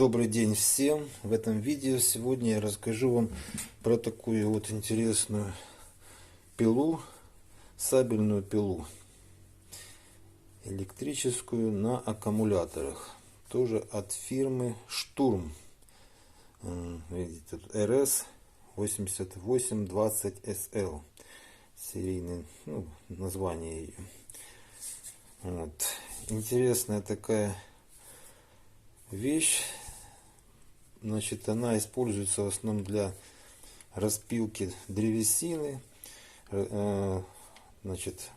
Добрый день всем! В этом видео сегодня я расскажу вам про такую вот интересную пилу, сабельную пилу, электрическую на аккумуляторах, тоже от фирмы Штурм. Видите, тут RS 8820 SL, серийное название ее. Вот. Интересная такая вещь. Значит, она используется в основном для распилки древесины. Значит,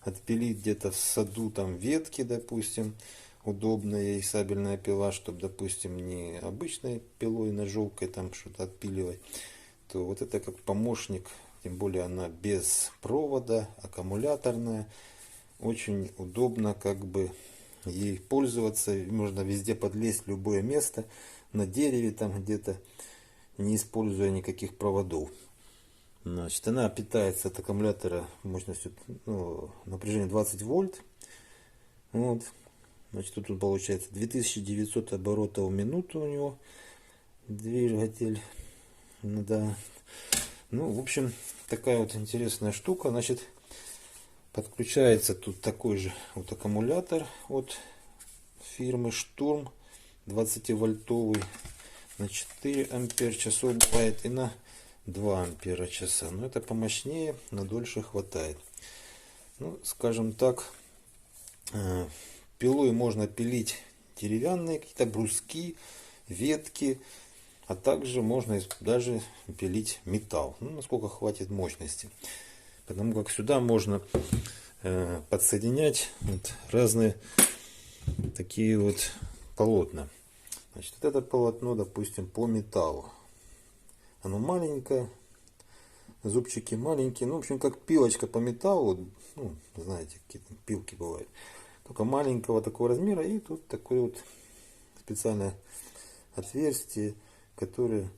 отпилить где-то в саду там ветки, допустим, удобная ей сабельная пила, чтобы, допустим, не обычной пилой, ножовкой там что-то отпиливать, то вот это как помощник, тем более она без провода, аккумуляторная, очень удобно как бы ей пользоваться, можно везде подлезть в любое место, на дереве там где-то, не используя никаких проводов. Значит, она питается от аккумулятора мощностью, напряжение 20 вольт. Вот. Значит, тут получается 2900 оборотов в минуту у него двигатель. Да. Ну, в общем, такая вот интересная штука. Значит, подключается тут такой же вот аккумулятор от фирмы Штурм, 20-вольтовый, на 4 ампер часов бывает и на 2 ампера часа. Но это помощнее, на дольше хватает. Ну, скажем так, пилой можно пилить деревянные какие-то бруски, ветки, а также можно даже пилить металл, насколько хватит мощности. Потому как сюда можно подсоединять вот разные такие вот полотна. Значит, вот это полотно, допустим, по металлу. Оно маленькое, зубчики маленькие. Ну, в общем, как пилочка по металлу. Ну, знаете, какие-то пилки бывают. Только маленького такого размера. И тут такое вот специальное отверстие, которое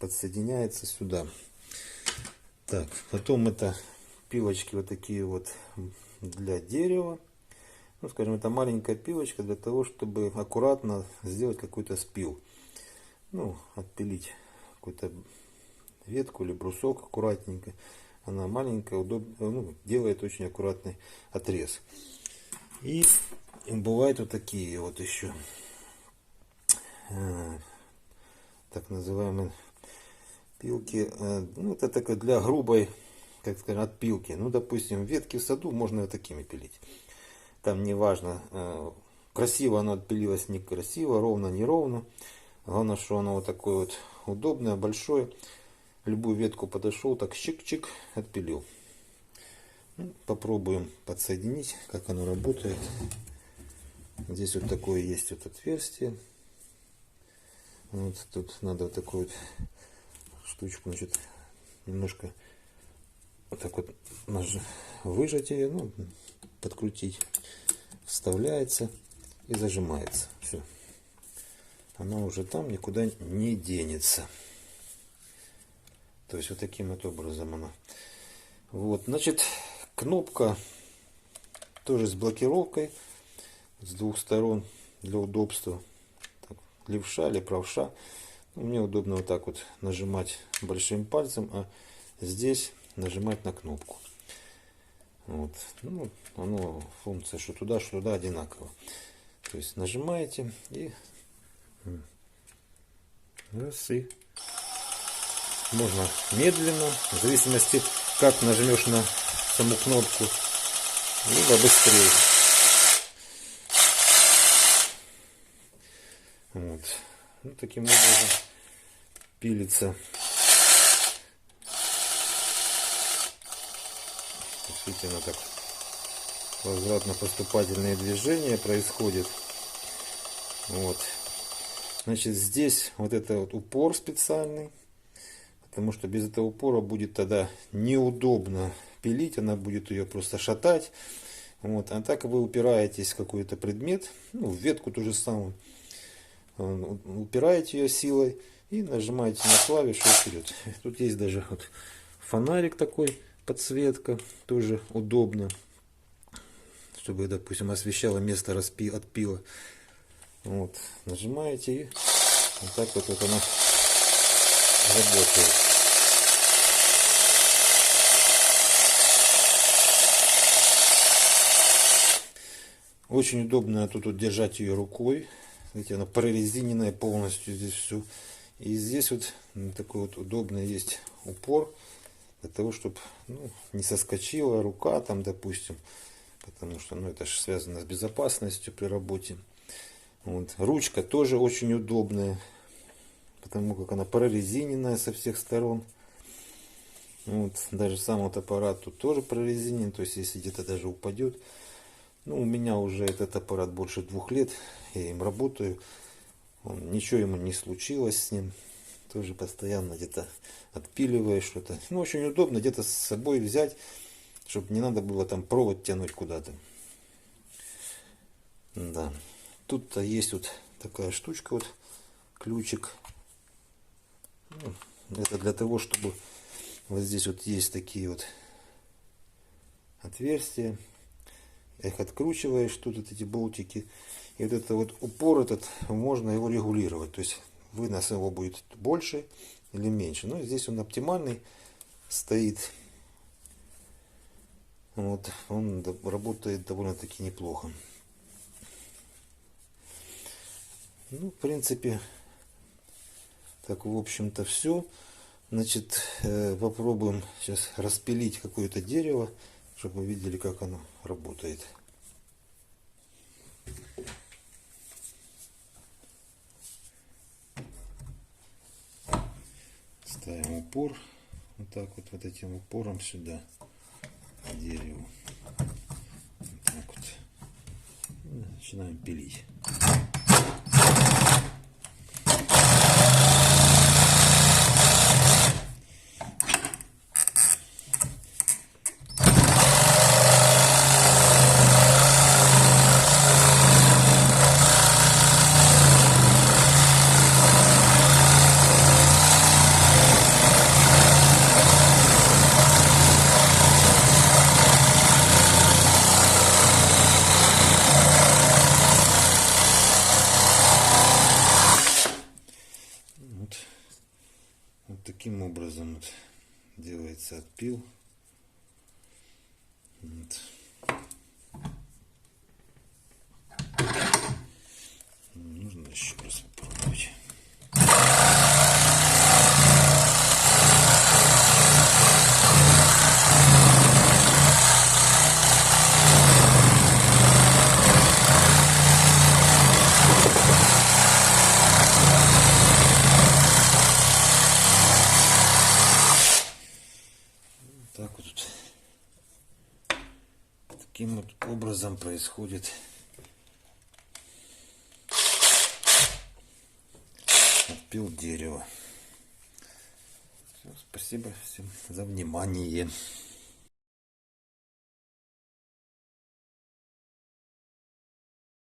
подсоединяется сюда. Так, потом это пилочки вот такие вот для дерева. Ну, скажем, это маленькая пилочка для того, чтобы аккуратно сделать какой-то спил. Ну, отпилить какую-то ветку или брусок аккуратненько. Она маленькая, удобно, делает очень аккуратный отрез. И бывают вот такие вот еще так называемые пилки. Ну, это такое для грубой, как скажем, отпилки. Ну, допустим, ветки в саду можно вот такими пилить. Там не важно, красиво оно отпилилось, некрасиво, ровно, неровно. Главное, что оно вот такое вот удобное, большое. Любую ветку подошел, так чик-чик, отпилил. Ну, попробуем подсоединить, как оно работает. Здесь вот такое есть вот отверстие. Вот тут надо вот такую вот штучку, значит, немножко вот так вот выжать ее, ну, подкрутить. Вставляется и зажимается. Все. Она уже там никуда не денется. То есть вот таким вот образом она. Вот, значит, кнопка тоже с блокировкой с двух сторон для удобства. Так, левша или правша. Мне удобно вот так вот нажимать большим пальцем, а здесь нажимать на кнопку. Вот. Ну, оно, функция что туда одинаково. То есть нажимаете и раз, и можно медленно, в зависимости как нажмешь на саму кнопку, либо быстрее. Вот. Ну, таким образом пилится. Действительно так возвратно-поступательные движения происходят. Вот. Значит, здесь вот это вот упор специальный, потому что без этого упора будет тогда неудобно пилить, она будет ее просто шатать. Вот. А так вы упираетесь в какой-то предмет, ну, в ветку ту же самую, упираете ее силой и нажимаете на клавишу и вперед. Тут есть даже вот фонарик такой, подсветка, тоже удобно, чтобы, допустим, освещало место отпила. Вот, нажимаете и Вот так вот оно работает. Очень удобно тут вот держать ее рукой. Видите, она прорезиненная полностью здесь все. И здесь вот такой вот удобный есть упор для того, чтобы не соскочила рука там, допустим, потому что это же связано с безопасностью при работе. Вот. Ручка тоже очень удобная, потому как она прорезиненная со всех сторон. Вот. Даже сам вот аппарат тут тоже прорезинен, то есть если где-то даже упадет. У меня уже этот аппарат больше 2 лет, я им работаю. Ничего ему не случилось с ним. Тоже постоянно где-то отпиливаешь что-то. Очень удобно где-то с собой взять, чтобы не надо было там провод тянуть куда-то. Да. Тут-то есть вот такая штучка, вот ключик. Это для того, чтобы вот здесь вот есть такие вот отверстия. Их откручиваешь, тут вот эти болтики. И вот это вот упор этот, можно его регулировать. То есть вынос его будет больше или меньше. Но здесь он оптимальный стоит. Вот, он работает довольно-таки неплохо. В принципе, так в общем-то все. Значит, попробуем сейчас распилить какое-то дерево, чтобы вы видели, как оно работает. Ставим упор вот так вот этим упором сюда к дереву. Вот так вот. И начинаем пилить. Вот таким образом вот делается отпил. Вот. Нужно еще раз попробовать. Так вот таким вот образом происходит отпил дерева. Все, спасибо всем за внимание.